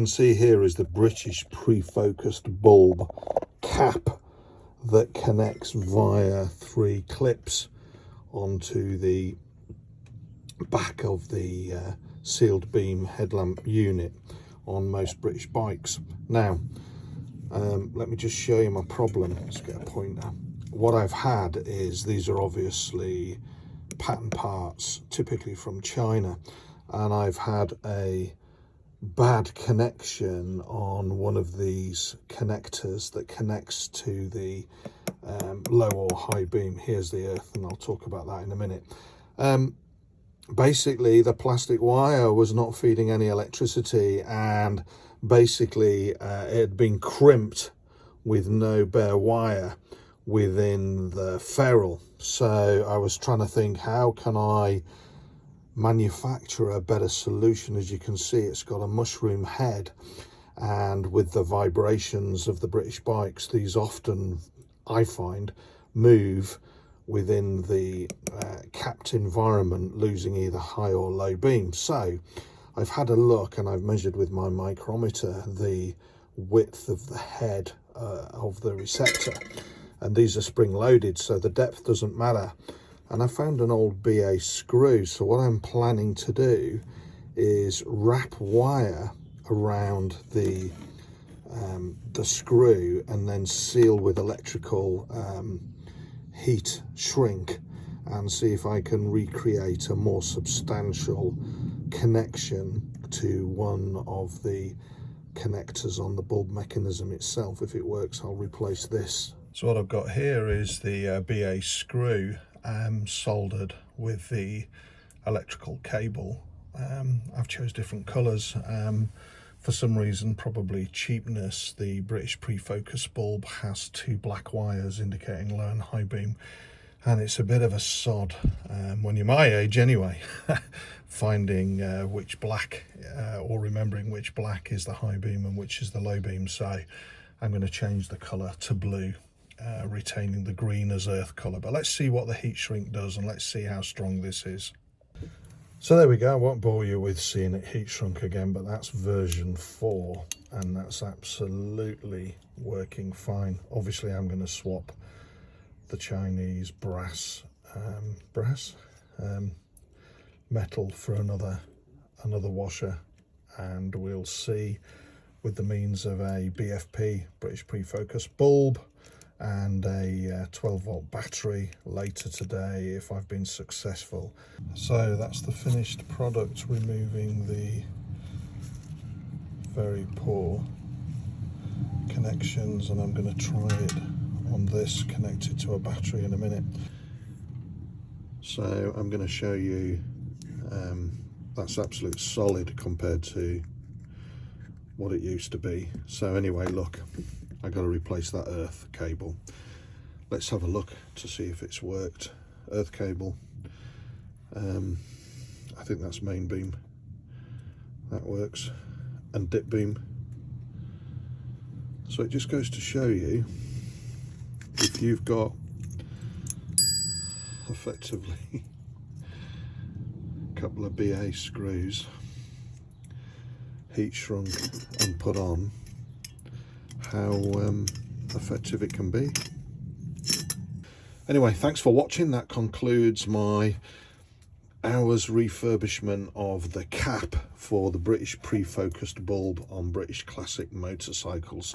can see here is the British pre-focused bulb cap that connects via 3 clips onto the back of the sealed beam headlamp unit on most British bikes. Now, let me just show you my problem. Let's get a pointer. What I've had is, these are obviously patten parts, typically from China, and I've had a bad connection on one of these connectors that connects to the low or high beam. Here's the earth, and I'll talk about that in a minute. Basically, the plastic wire was not feeding any electricity, and basically it had been crimped with no bare wire within the ferrule. So I was trying to think, how can I manufacture a better solution? As you can see, it's got a mushroom head, and with the vibrations of the British bikes, these often, I find, move within the capped environment, losing either high or low beam. So I've had a look, and I've measured with my micrometer the width of the head of the receptor, and these are spring loaded, so the depth doesn't matter. And I found an old BA screw, so what I'm planning to do is wrap wire around the screw and then seal with electrical heat shrink, and see if I can recreate a more substantial connection to one of the connectors on the bulb mechanism itself. If it works, I'll replace this. So what I've got here is the BA screw soldered with the electrical cable. I've chose different colours. For some reason, probably cheapness, the British pre-focus bulb has 2 black wires indicating low and high beam, and it's a bit of a sod when you're my age anyway, finding which black or remembering which black is the high beam and which is the low beam. So I'm going to change the colour to blue, retaining the green as earth colour. But let's see what the heat shrink does, and let's see how strong this is. So there we go. I won't bore you with seeing it heat shrunk again, but that's version 4, and that's absolutely working fine. Obviously I'm going to swap the Chinese brass metal for another washer, and we'll see, with the means of a BFP, British pre-focus bulb, and a 12-volt battery later today, if I've been successful. So that's the finished product, removing the very poor connections, and I'm going to try it on this connected to a battery in a minute. So I'm going to show you, that's absolute solid compared to what it used to be. So anyway, look, I got to replace that earth cable. Let's have a look to see if it's worked. Earth cable, I think that's main beam, that works, and dip beam. So it just goes to show you, if you've got effectively a couple of BA screws heat shrunk and put on, how effective it can be. Anyway, thanks for watching. That concludes my hour's refurbishment of the cap for the British pre-focused bulb on British classic motorcycles.